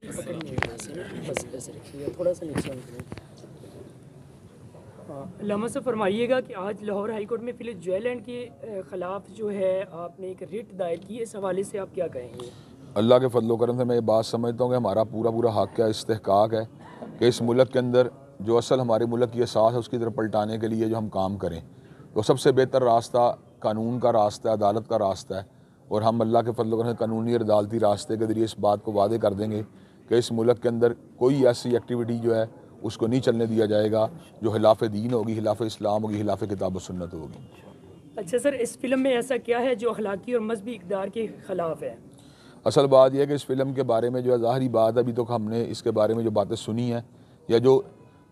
पकड़ने है ऐसे ना, बस ऐसे रखिएगा, थोड़ा सा नीचे करें। हाँ, लम्हा से फरमाइएगा कि आज लाहौर हाई कोर्ट में फिलिप ज्वेलैंड के ख़िलाफ़ जो है आपने एक रिट दायर की है, इस हवाले से आप क्या कहेंगे? अल्लाह के फजल करम से मैं ये बात समझता हूँ कि हमारा पूरा पूरा हक़ है, इस्तेहकाक है कि इस मुल्क के अंदर जो असल हमारे मुल्क की असास है उसकी तरफ पलटाने के लिए जो हम काम करें, तो सबसे बेहतर रास्ता कानून का रास्ता है, अदालत का रास्ता है। और हम अल्लाह के फजल करम से कानूनी और अदालती रास्ते के ज़रिए इस बात को वादे कर देंगे कि इस मुल्क के अंदर कोई ऐसी एक्टिविटी जो है उसको नहीं चलने दिया जाएगा जो खिलाफ दीन होगी, खिलाफ इस्लाम होगी, खिलाफ किताब व सुन्नत होगी। अच्छा सर, इस फिल्म में ऐसा क्या है जो अखलाकी और मजहबी इक़दार के ख़िलाफ़ है? असल बात यह है कि इस फिल्म के बारे में जो है ज़ाहरी बात है, अभी तो हमने इसके बारे में जो बातें सुनी हैं या जो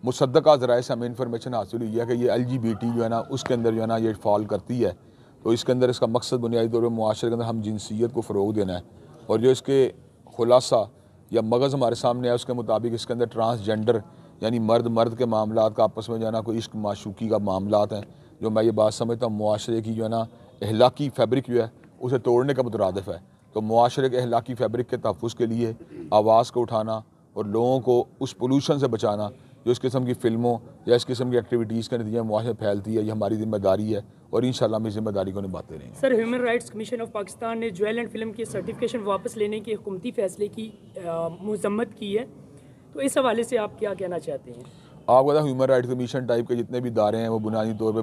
मुसद्दक़ा ज़राए से हमें इन्फॉर्मेशन हासिल हुई है कि ये LGBT जो है ना उसके अंदर जो है ना ये फॉल करती है, तो इसके अंदर इसका मकसद बुनियादी तौर पर मुआशरे के अंदर हम जिनसियत को फ़रोग़ देना है। और जो इसके खुलासा या मगज़ हमारे सामने है उसके मुताबिक इसके अंदर ट्रांसजेंडर यानी मर्द मर्द के मामलात का आपस में जो है ना कोई इश्क माशूकी का मामलात हैं, जो मैं ये बात समझता हूँ मुआशरे की जो है ना अहलाकी फैब्रिक जो है उसे तोड़ने का मुतरादिफ है। तो मुआशरे के अहलाकी फैब्रिक के तहफ़्फ़ुज़ के लिए आवाज़ को उठाना और लोगों को उस पोल्यूशन से बचाना जो इस किस्म की फ़िल्मों या इस किस्म की एक्टिविटीज़ के नतीजे में मुआशरे में फैलती है, ये हमारी ज़िम्मेदारी है और इंशाअल्लाह हम इस ज़िम्मेदारी को निभाते रहेंगे। Sir, human rights commission of Pakistan ने ज्वेलैंड फिल्म की सर्टिफिकेशन वापस लेने के हुकूमती फ़ैसले की मज़म्मत की है, तो इस हवाले से आप क्या कहना चाहते हैं? आपको पता ह्यूमन राइट्स कमीशन टाइप के जितने भी इदारे हैं वो बुनियादी तौर पर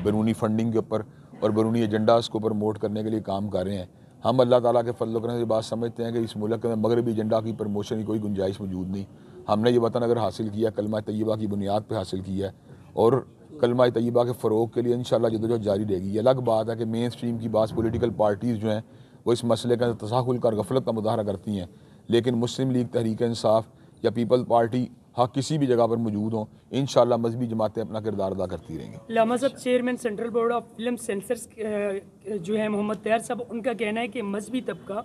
बैरूनी फंडिंग के ऊपर और बैरूनी एजेंडाज़ को प्रमोट करने के लिए काम कर रहे हैं। हम अल्लाह ताला के फजल करने से बात समझते हैं कि इस मुल्क के अंदर मगरबी एजेंडा की प्रमोशन की कोई गुंजाइश मौजूद नहीं। हमने ये वतन अगर हासिल किया, कलमा तैयबा की बुनियाद पर हासिल किया है और कलमा तैयबा के फ़रोग के लिए इंशाअल्लाह जद्दोजहद जारी रहेगी। ये अलग बात है कि मेन स्ट्रीम की बात पोलिटिकल पार्टीज़ जो हैं वो इस मसले का तसाहुल का और गफलत का मुजाहरा करती हैं, लेकिन मुस्लिम लीग, तहरीक इंसाफ या पीपल पार्टी हाँ किसी भी जगह पर मौजूद हों, इंशाअल्लाह मजहबी जमातें अपना किरदार अदा करती रहेंगी। लामा साहब, chairman central board of film sensors जो है मोहम्मद तैयार साहब, उनका कहना है कि मजहबी तबका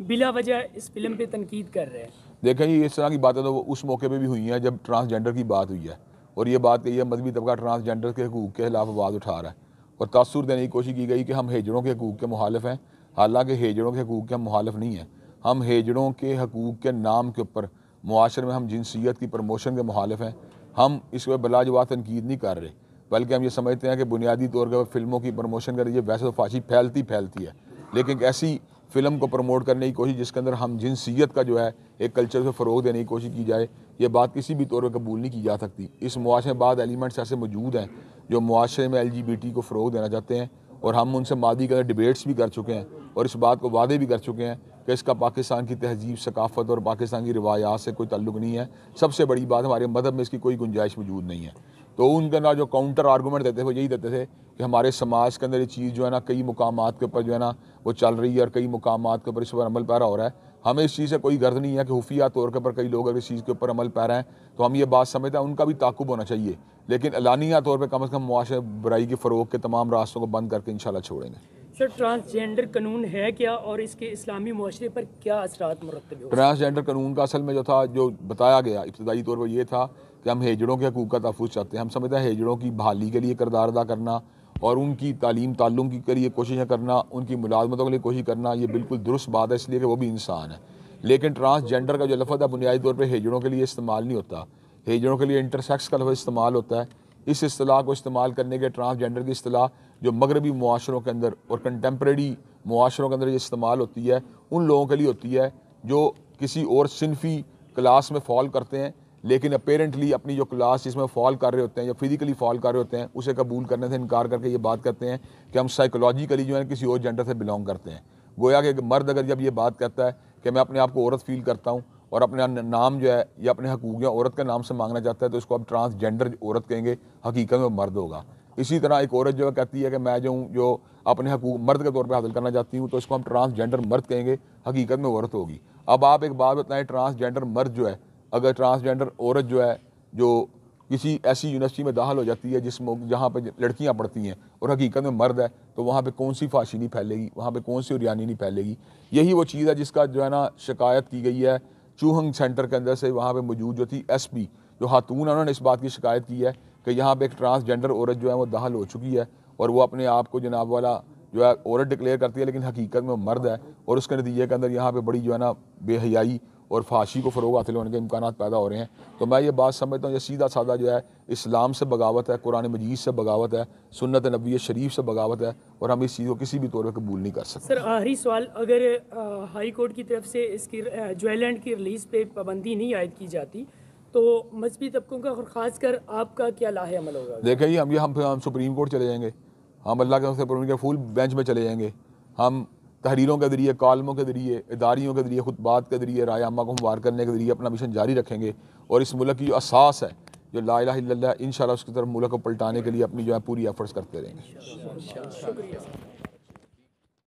बिला वजह इस फिल्म पे तनकीद कर रहे हैं। देखें जी, इस तरह की बातें तो उस मौके पे भी हुई हैं जब ट्रांसजेंडर की बात हुई है और ये बात कही है मजहबी तबका ट्रांसजेंडर के हकूक़ के खिलाफ आवाज़ उठा रहा है और तासुर देने की कोशिश की गई कि हम हेजड़ों के हकूक़ के मुखालिफ हैं। हालांकि हेजड़ों के हकूक़ के हम मुखालिफ नहीं हैं। हम हेजड़ों के हकूक़ के नाम के ऊपर मुआशरे में हम जिनसियत की प्रमोशन के मुखालिफ हैं। हम इस पर बिलाजवाब तनकीद नहीं कर रहे, बल्कि हम ये समझते हैं कि बुनियादी तौर पर फिल्मों की प्रमोशन कर रही है। वैसे तो फाशी फैलती है, लेकिन ऐसी फ़िल्म को प्रमोट करने की कोशिश जिसके अंदर हम जिनसियत का जो है एक कल्चर से फ़रोग़ देने की कोशिश की जाए, ये बात किसी भी तौर पर कबूल नहीं की जा सकती। इस मुआशरे में बाद एलिमेंट्स ऐसे मौजूद हैं जो मुआशरे में LGBT को फ़रोग़ देना चाहते हैं और हम उनसे मादी के अंदर डिबेट्स भी कर चुके हैं और इस बात को वादे भी कर चुके हैं कि इसका पाकिस्तान की तहजीब, सकाफ़त और पाकिस्तान की रिवायात से कोई ताल्लुक़ नहीं है। सबसे बड़ी बात, हमारे मज़हब में इसकी कोई गुंजाइश मौजूद नहीं है। तो उनके ना जो काउंटर आर्गूमेंट देते थे वो यही देते थे कि हमारे समाज के अंदर ये चीज़ जो है ना कई मुकामात के ऊपर जो है ना वो चल रही है और कई मुकामात के ऊपर इस पर अमल पैरा हो रहा है। हमें इस चीज़ से कोई गर्ज नहीं है कि खुफिया तौर के ऊपर कई लोग अगर इस चीज़ के ऊपर अमल पैरा हैं तो हम ये बात समझते हैं उनका भी ताक़ुब होना चाहिए, लेकिन एलानिया तौर पर कम से कम मुआशरे बुराई की फ़रोग के तमाम रास्तों को बंद करके इंशाल्लाह छोड़ेंगे। सर, ट्रांसजेंडर कानून है क्या और इसके इस्लामी मुआशरे पर क्या असरात मुरतब हो? ट्रांसजेंडर कानून का असल में जो था, जो बताया गया इब्तदाई तौर पर यह था कि हम हेजड़ों के हकूक़ का तहफ़्फ़ुज़ चाहते हैं। हम समझते हैं हेजड़ों की बहाली के लिए किरदार अदा करना और उनकी तालीम ताल्लुम के लिए कोशिशें करना, उनकी मुलाजमतों के लिए कोशिश करना, ये बिल्कुल दुरुस्त बात है, इसलिए कि वो भी इंसान है। लेकिन ट्रांसजेंडर का जो लफ्ज़ है बुनियादी तौर पर हेजड़ों के लिए इस्तेमाल नहीं होता, हेजड़ों के लिए इंटरसेक्स का लफ्ज़ इस्तेमाल होता है। इस इस्तिलाह को इस्तेमाल करने के ट्रांसजेंडर की इस्तिलाह जो मगरबी मुआशरों के अंदर और कंटेम्प्रेरी मुआशरों के अंदर ये इस्तेमाल होती है उन लोगों के लिए होती है जो किसी और सिनफी क्लास में फॉल करते हैं, लेकिन अपेरेंटली अपनी जो क्लास जिसमें फॉल कर रहे होते हैं या फिजिकली फॉल कर रहे होते हैं उसे कबूल करने से इनकार करके ये बात करते हैं कि हम साइकोलॉजिकली जो है किसी और जेंडर से बिलोंग करते हैं। गोया कि मर्द अगर जब ये बात कहता है कि मैं अपने आप को औरत फील करता हूँ और अपना नाम जो है या अपने हकूक़ या औरत के नाम से मांगना चाहता है तो इसको अब ट्रांसजेंडर औरत कहेंगे, हकीकत में मर्द होगा। इसी तरह एक औरत जो है कहती है कि मैं जो अपने हकूक़ मर्द के तौर पे हासिल करना चाहती हूँ तो इसको हम ट्रांसजेंडर मर्द कहेंगे, हकीकत में औरत होगी। अब आप एक बात बताएं, ट्रांसजेंडर मर्द जो है, अगर ट्रांसजेंडर औरत जो है जो किसी ऐसी यूनिवर्सिटी में दाखिल हो जाती है जहाँ पर लड़कियाँ पढ़ती हैं और हकीकत में मर्द है, तो वहाँ पर कौन सी फाशी नहीं फैलेगी, वहाँ पर कौन सी उरियानी नहीं फैलेगी। यही वो चीज़ है जिसका जो है ना शिकायत की गई है चूहंग सेंटर के अंदर से। वहाँ पे मौजूद जो थी SP जो खातून है, उन्होंने इस बात की शिकायत की है कि यहाँ पे एक ट्रांसजेंडर औरत जो है वो दाखिल हो चुकी है और वो अपने आप को जनाब वाला जो है औरत डिक्लेयर करती है, लेकिन हकीकत में मर्द है और उसके नतीजे के अंदर यहाँ पे बड़ी जो है ना बेहयाई और फाशी को फ़रोग हासिल होने के इम्कान पैदा हो रहे हैं। तो मैं ये बात समझता हूँ, ये सीधा सादा जो है इस्लाम से बगावत है, कुरान मजीद से बगावत है, सुन्नत नबी शरीफ से बगावत है, और हम इस चीज़ को किसी भी तौर पर कबूल नहीं कर सकते। सर आखिरी सवाल, अगर हाई कोर्ट की तरफ से इसकी ज्वेलैंड की रिलीज़ पे पाबंदी नहीं आयद की जाती तो मजहबी तबकों का और ख़ासकर आपका क्या लाहे अमल होगा? देखें जी, हम सुप्रीम कोर्ट चले जाएंगे, हम अल्लाह के सुप्रीम के फुल बेंच में चले जाएंगे, हम तहरीरों के ज़रिए, कालमों के ज़रिए, इदारियों के ज़रिए, खुतबात के ज़रिए, राय आमा को हमवार करने के ज़रिए अपना मिशन जारी रखेंगे, और इस मुल्क की जो असास है, जो ला इलाहा इल्लल्लाह, इंशाअल्लाह उसकी तरफ मुल्क को पलटाने के लिए अपनी जो है पूरी एफर्ट्स करते रहेंगे। शुक्रिया।